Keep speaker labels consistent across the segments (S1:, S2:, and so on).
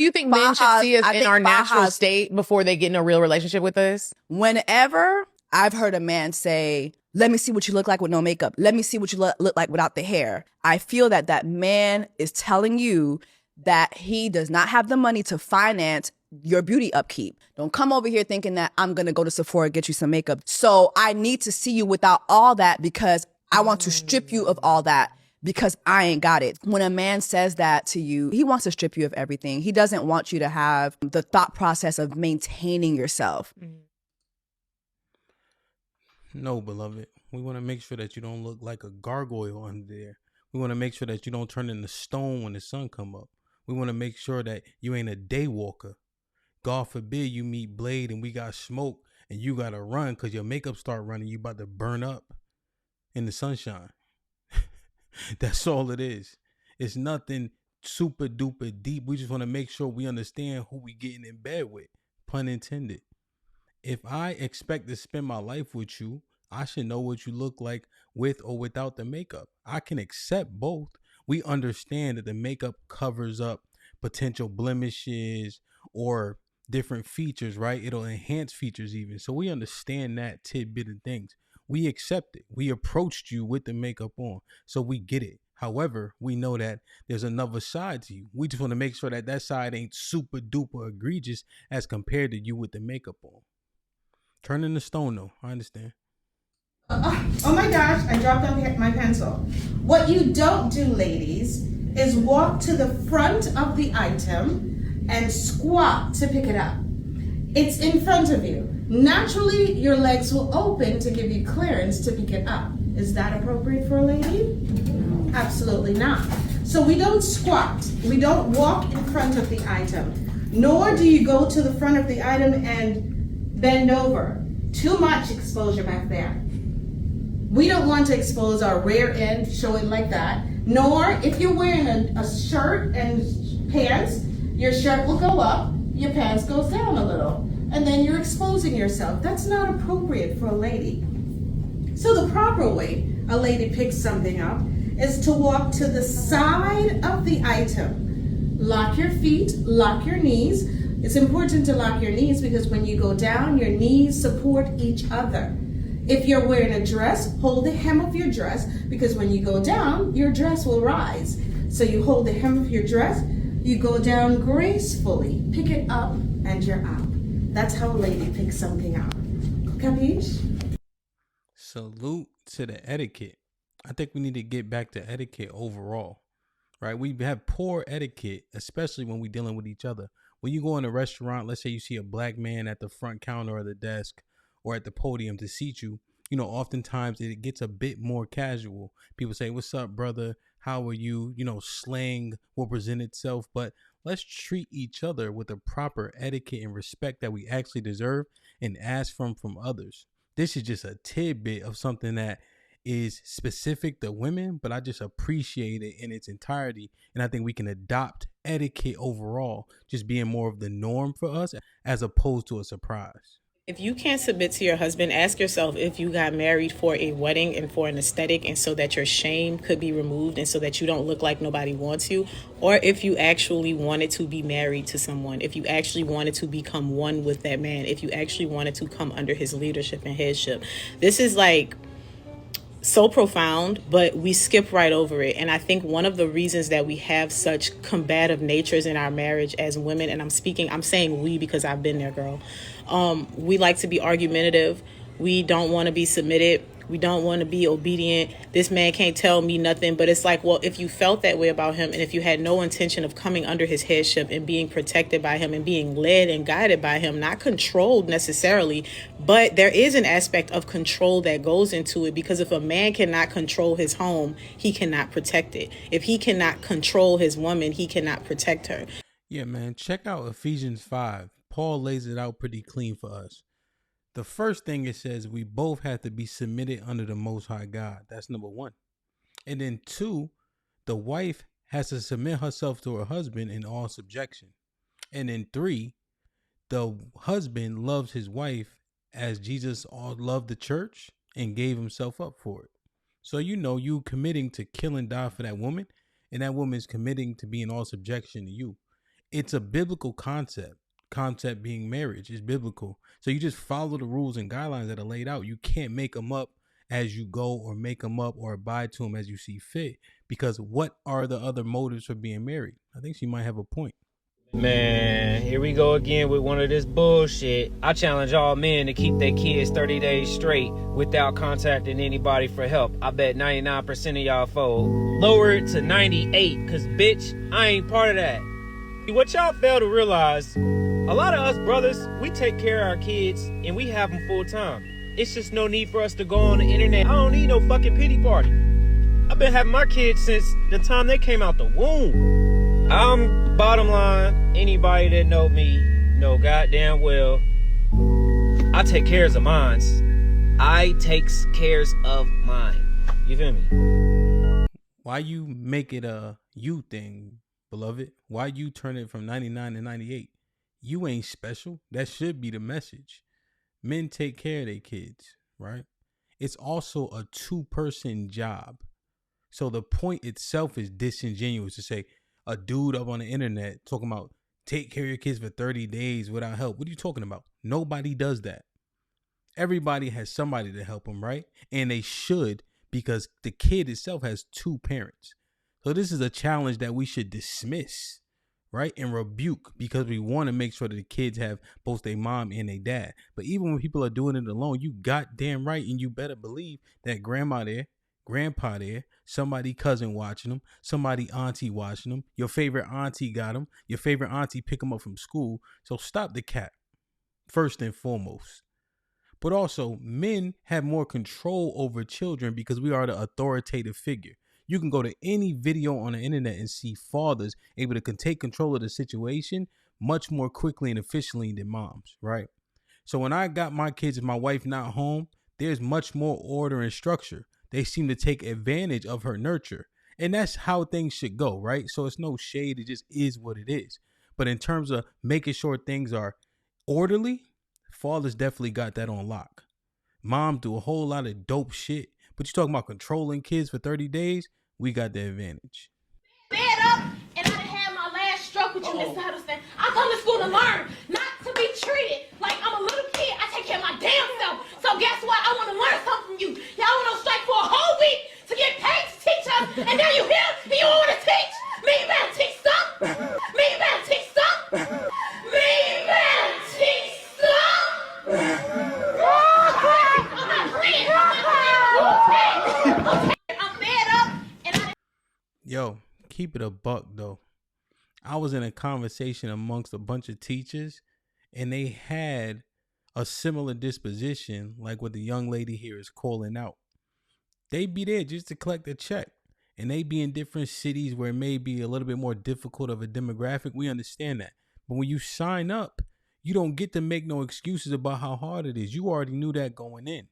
S1: Do you think men should see us
S2: I
S1: in
S2: think
S1: our natural
S2: Baja's-
S1: state before they get in a real relationship with us?
S2: Whenever I've heard a man say, let me see what you look like with no makeup. Let me see what you look like without the hair. I feel that that man is telling you that he does not have the money to finance your beauty upkeep. Don't come over here thinking that I'm going to go to Sephora and get you some makeup. So I need to see you without all that because I want to strip you of all that because I ain't got it. When a man says that to you, he wants to strip you of everything. He doesn't want you to have the thought process of maintaining yourself.
S3: No, beloved. We want to make sure that you don't look like a gargoyle under there. We want to make sure that you don't turn into stone when the sun come up. We want to make sure that you ain't a day walker. God forbid you meet Blade and we got smoke and you got to run because your makeup start running. You about to burn up in the sunshine. That's all it is. It's nothing super duper deep. We just want to make sure we understand who we getting in bed with. Pun intended. If I expect to spend my life with you, I should know what you look like with or without the makeup. I can accept both. We understand that the makeup covers up potential blemishes or different features, right? It'll enhance features even. So we understand that tidbit of things. We accept it. We approached you with the makeup on, so we get it. However, we know that there's another side to you. We just want to make sure that that side ain't super duper egregious as compared to you with the makeup on. Turning the stone though, I understand.
S4: Oh my gosh, I dropped off my pencil. What you don't do, ladies, is walk to the front of the item and squat to pick it up. It's in front of you. Naturally, your legs will open to give you clearance to pick it up. Is that appropriate for a lady? Absolutely not. So we don't squat. We don't walk in front of the item. Nor do you go to the front of the item and bend over. Too much exposure back there. We don't want to expose our rear end showing like that. Nor if you're wearing a shirt and pants, your shirt will go up, your pants goes down a little. And then you're exposing yourself. That's not appropriate for a lady. So the proper way a lady picks something up is to walk to the side of the item. Lock your feet, lock your knees. It's important to lock your knees because when you go down, your knees support each other. If you're wearing a dress, hold the hem of your dress because when you go down, your dress will rise. So you hold the hem of your dress, you go down gracefully, pick it up, and you're out. That's how a lady picks something out. Capiche?
S3: Salute to the etiquette. I think we need to get back to etiquette overall, right? We have poor etiquette, especially when we're dealing with each other. When you go in a restaurant, let's say you see a black man at the front counter of the desk or at the podium to seat you, you know, oftentimes it gets a bit more casual. People say, what's up, brother? How are you? You know, slang will present itself, but let's treat each other with the proper etiquette and respect that we actually deserve and ask from others. This is just a tidbit of something that is specific to women, but I just appreciate it in its entirety. And I think we can adopt etiquette overall, just being more of the norm for us as opposed to a surprise.
S5: If you can't submit to your husband, ask yourself if you got married for a wedding and for an aesthetic and so that your shame could be removed and so that you don't look like nobody wants you, or if you actually wanted to be married to someone, if you actually wanted to become one with that man, if you actually wanted to come under his leadership and headship. This is like so profound, but we skip right over it. And I think one of the reasons that we have such combative natures in our marriage as women, and I'm saying we because I've been there, girl. We like to be argumentative. We don't want to be submitted. We don't want to be obedient. This man can't tell me nothing. But it's like, well, if you felt that way about him and if you had no intention of coming under his headship and being protected by him and being led and guided by him, not controlled necessarily, but there is an aspect of control that goes into it, because if a man cannot control his home, he cannot protect it. If he cannot control his woman, he cannot protect her.
S3: Yeah, man, check out Ephesians 5. Paul lays it out pretty clean for us. The first thing it says, we both have to be submitted under the Most High God. That's number one. And then two, the wife has to submit herself to her husband in all subjection. And then three, the husband loves his wife as Jesus loved the church and gave himself up for it. So, you know, you committing to kill and die for that woman, and that woman is committing to be in all subjection to you. It's a biblical concept. Concept being marriage is biblical. So you just follow the rules and guidelines that are laid out. You can't make them up as you go, or make them up or abide to them as you see fit. Because what are the other motives for being married? I think she might have a point.
S6: Man, here we go again with one of this bullshit. I challenge all men to keep their kids 30 days straight without contacting anybody for help. I bet 99% of y'all fold. Lower it to 98, cause bitch, I ain't part of that. What y'all fail to realize, a lot of us brothers, we take care of our kids and we have them full time. It's just no need for us to go on the internet. I don't need no fucking pity party. I've been having my kids since the time they came out the womb. Bottom line, anybody that know me know goddamn well, I take cares of mine. I takes cares of mine. You feel me?
S3: Why you make it a you thing, beloved? Why you turn it from 99 to 98? You ain't special. That should be the message. Men take care of their kids, right? It's also a two-person job. So the point itself is disingenuous to say a dude up on the internet talking about take care of your kids for 30 days without help. What are you talking about? Nobody does that. Everybody has somebody to help them, right? And they should, because the kid itself has two parents. So this is a challenge that we should dismiss, right? And rebuke, because we want to make sure that the kids have both their mom and their dad. But even when people are doing it alone, you goddamn right, and you better believe that grandma there, grandpa there, somebody cousin watching them, somebody auntie watching them, your favorite auntie got them, your favorite auntie pick them up from school. So stop the cap, first and foremost. But also, men have more control over children because we are the authoritative figure. You can go to any video on the internet and see fathers able to take control of the situation much more quickly and efficiently than moms, right? So when I got my kids and my wife not home, there's much more order and structure. They seem to take advantage of her nurture. And that's how things should go, right? So it's no shade. It just is what it is. But in terms of making sure things are orderly, fathers definitely got that on lock. Mom do a whole lot of dope shit. But you talking about controlling kids for 30 days? We got the advantage.
S7: Fed up, and I done had my last stroke with you, Miss Huddleston. I come to school to learn, not to be treated like I'm a little kid. I take care of my damn self. So guess what? I want to learn something from you. Y'all went on strike for a whole week to get paid to teach us, and now you here and you want to teach? Me, you better teach some. Me, you better teach some. Me, you better teach some. I'm not playing. I'm fed up, and I...
S3: Yo, keep it a buck though. I was in a conversation amongst a bunch of teachers, and they had a similar disposition like what the young lady here is calling out. They be there just to collect a check, and they be in different cities where it may be a little bit more difficult of a demographic. We understand that. But when you sign up, you don't get to make no excuses about how hard it is. You already knew that going in.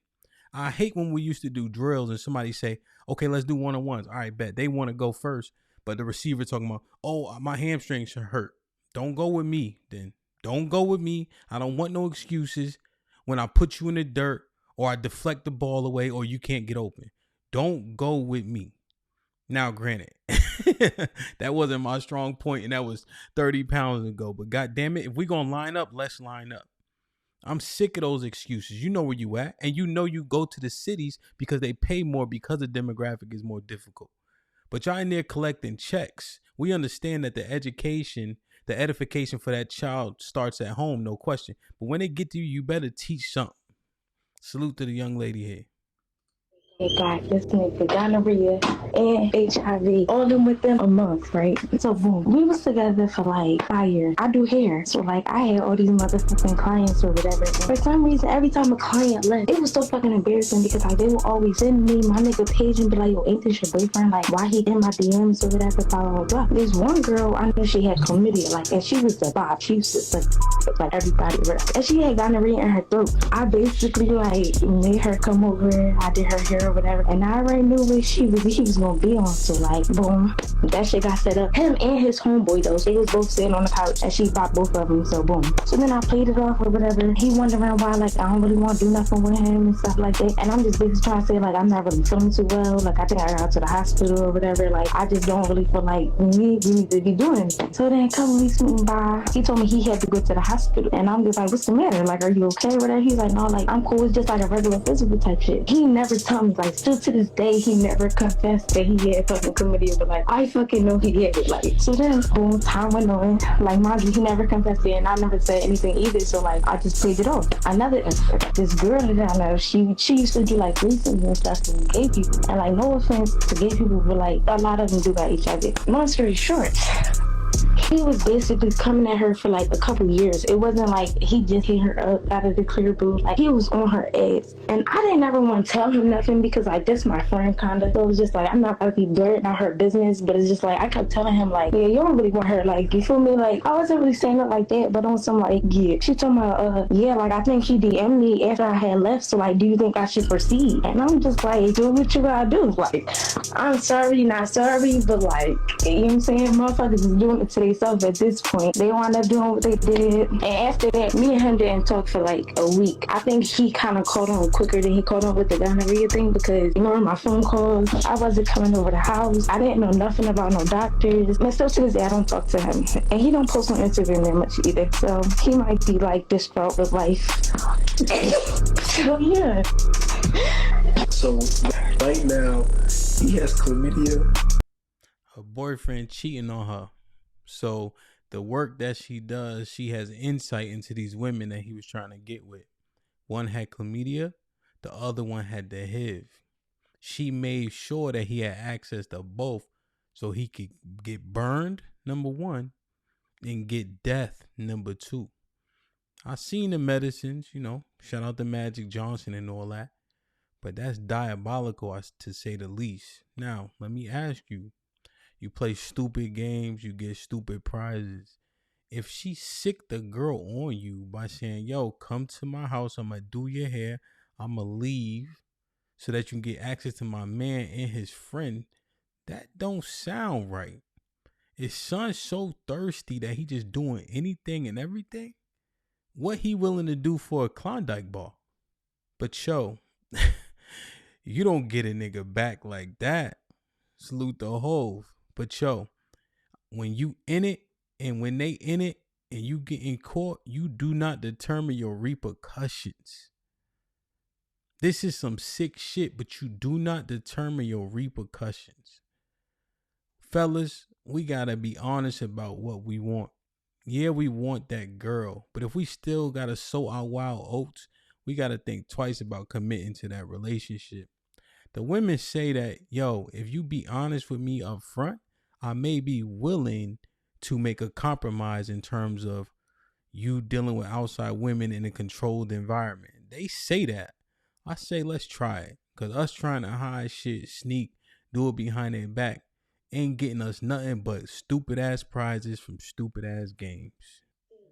S3: I hate when we used to do drills and somebody say, okay, let's do one-on-ones. All right, bet. They want to go first, but the receiver talking about, oh, my hamstrings should hurt. Don't go with me then. Don't go with me. I don't want no excuses when I put you in the dirt or I deflect the ball away or you can't get open. Don't go with me. Now, granted, that wasn't my strong point, and that was 30 pounds ago. But God damn it, if we going to line up, let's line up. I'm sick of those excuses. You know where you at, and you know you go to the cities because they pay more because the demographic is more difficult. But y'all in there collecting checks. We understand that the education, the edification for that child starts at home, no question. But when they get to you, you better teach something. Salute to the young lady here.
S8: They got this nigga gonorrhea and HIV, all them within a month, right? So boom, we was together for like 5 years. I do hair, so like I had all these motherfucking clients or whatever. And for some reason, every time a client left, it was so fucking embarrassing because like they would always send me my nigga page and be like, yo, ain't this your boyfriend? Like why he in my DMs or whatever, blah, blah, blah. This one girl, I knew she had chlamydia, like, and she was the bop. She used to like like everybody, whatever. And she had gonorrhea in her throat. I basically like made her come over. I did her hair or whatever, and I already knew what he was gonna be on. So like, boom, that shit got set up. Him and his homeboy though, they was both sitting on the couch, and she bought both of them. So boom. So then I played it off or whatever. He wondering why like I don't really want to do nothing with him and stuff like that. And I'm just basically trying to say like I'm not really feeling too well. Like I think I got to the hospital or whatever. Like I just don't really feel like we need to be doing anything. So then a couple weeks went by. He told me he had to go to the hospital, and I'm just like, what's the matter? Like, are you okay with that? He's like, no, like I'm cool. It's just like a regular physical type shit. He never told me, like, still to this day, he never confessed that he had fucking chlamydia, but like I fucking know he had it. Like, so then boom, time went on. Like mind you, he never confessed it, and I never said anything either. So like I just played it off. Another instance, this girl that I know, she used to do like threesomes and stuff with gay people. And like no offense to gay people, but like a lot of them do got HIV. Long story short, he was basically coming at her for like a couple years. It wasn't like he just hit her up out of the clear blue. Like he was on her ass. And I didn't ever want to tell him nothing because like this my friend kinda. So it was just like I'm not gonna be blurting out her business, but it's just like I kept telling him like, yeah, you don't really want her, like you feel me? Like I wasn't really saying it like that, but on some like yeah. She told me yeah, like I think she DM'd me after I had left, so like do you think I should proceed? And I'm just like, do what you gotta do. Like I'm sorry, not sorry, but like you know what I'm saying? Motherfuckers is doing it to themselves at this point. They wound up doing what they did. And after that, me and him didn't talk for like a week. I think he kind of caught on quicker than he caught on with the gonorrhea thing because ignoring my phone calls, I wasn't coming over the house. I didn't know nothing about no doctors. And still to this day, I don't talk to him. And he don't post on Instagram that much either. So he might be like distraught with life. So yeah.
S9: So right now, he has chlamydia.
S3: Her boyfriend cheating on her. So the work that she does, she has insight into these women that he was trying to get with. One had chlamydia, the other one had the HIV. She made sure that he had access to both so he could get burned, number one, and get death, number two. I seen the medicines, shout out to Magic Johnson and all that, but that's diabolical to say the least. Now, let me ask you, you play stupid games, you get stupid prizes. If she sick the girl on you by saying, yo, come to my house, I'm going to do your hair, I'm going to leave so that you can get access to my man and his friend, that don't sound right. Is son so thirsty that he just doing anything and everything? What he willing to do for a Klondike bar? But yo, you don't get a nigga back like that. Salute the Hove. But yo, when you in it and when they in it and you get in court, you do not determine your repercussions. This is some sick shit, but you do not determine your repercussions. Fellas, we gotta be honest about what we want. Yeah, we want that girl, but if we still gotta sow our wild oats, we gotta think twice about committing to that relationship. The women say that, yo, if you be honest with me up front, I may be willing to make a compromise in terms of you dealing with outside women in a controlled environment. They say that. I say, let's try it. Because us trying to hide shit, sneak, do it behind their back, ain't getting us nothing but stupid ass prizes from stupid ass games.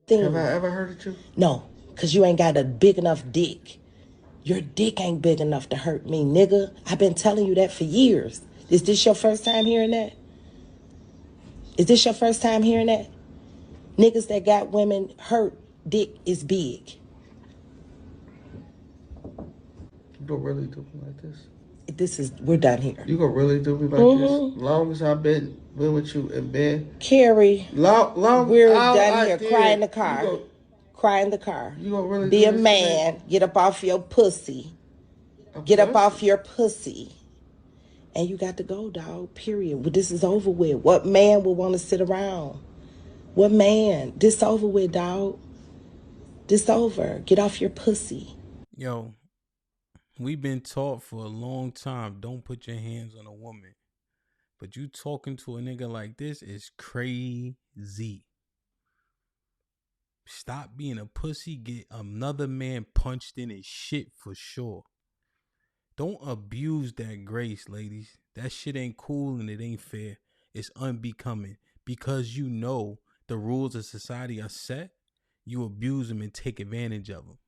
S10: Have I ever hurt you? No, because you ain't got a big enough dick. Your dick ain't big enough to hurt me, nigga. I've been telling you that for years. Is this your first time hearing that? Is this your first time hearing that? Niggas that got women hurt, dick is big.
S9: You gonna really do me like this?
S10: We're done here.
S9: You gonna really do me like this? Long as I've been with you in bed.
S10: Carrie, we're done here. Cry in the car. Cry in the car.
S9: You gonna really
S10: be a man. Get up off your pussy. Get up off your pussy. And you got to go, dog. Period. Well, this is over with. What man will want to sit around? What man? This over with, dog. This over. Get off your pussy.
S3: Yo, we've been taught for a long time, don't put your hands on a woman. But you talking to a nigga like this is crazy. Stop being a pussy. Get another man punched in his shit for sure. Don't abuse that grace, ladies. That shit ain't cool and it ain't fair. It's unbecoming. Because you know the rules of society are set, you abuse him and take advantage of him.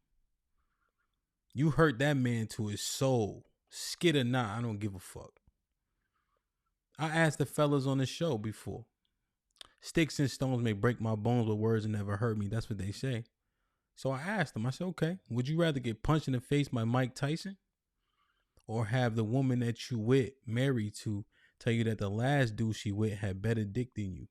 S3: You hurt that man to his soul. Skid or not, I don't give a fuck. I asked the fellas on the show before. Sticks and stones may break my bones, but words never hurt me. That's what they say. So I asked them, I said, okay, would you rather get punched in the face by Mike Tyson or have the woman that you with, married to, tell you that the last dude she with had better dick than you?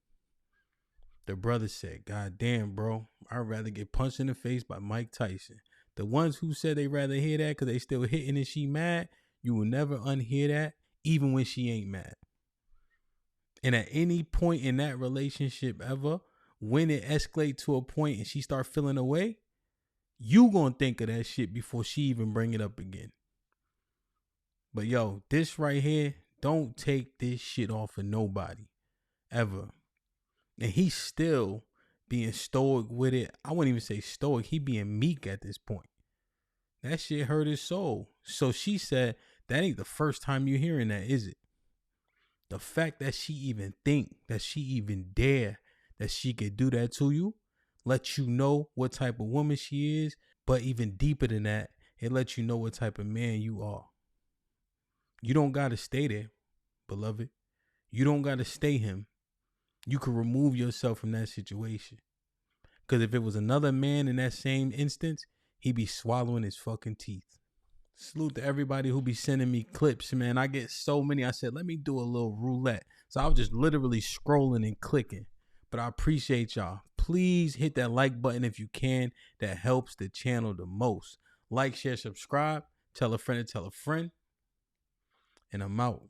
S3: The brother said, God damn, bro, I'd rather get punched in the face by Mike Tyson. The ones who said they rather hear that because they still hitting and she mad, you will never unhear that, even when she ain't mad. And at any point in that relationship ever, when it escalates to a point and she start feeling away, you gonna think of that shit before she even bring it up again. But yo, this right here, don't take this shit off of nobody, ever. And he's still being stoic with it. I wouldn't even say stoic. He being meek at this point. That shit hurt his soul. So she said, that ain't the first time you're hearing that, is it? The fact that she even think, that she even dare, that she could do that to you, let you know what type of woman she is. But even deeper than that, it lets you know what type of man you are. You don't got to stay there, beloved. You don't got to stay him. You can remove yourself from that situation. Because if it was another man in that same instance, he'd be swallowing his fucking teeth. Salute to everybody who be sending me clips, man. I get so many. I said, let me do a little roulette. So I was just literally scrolling and clicking. But I appreciate y'all. Please hit that like button if you can. That helps the channel the most. Like, share, subscribe. Tell a friend to tell a friend. And I'm out.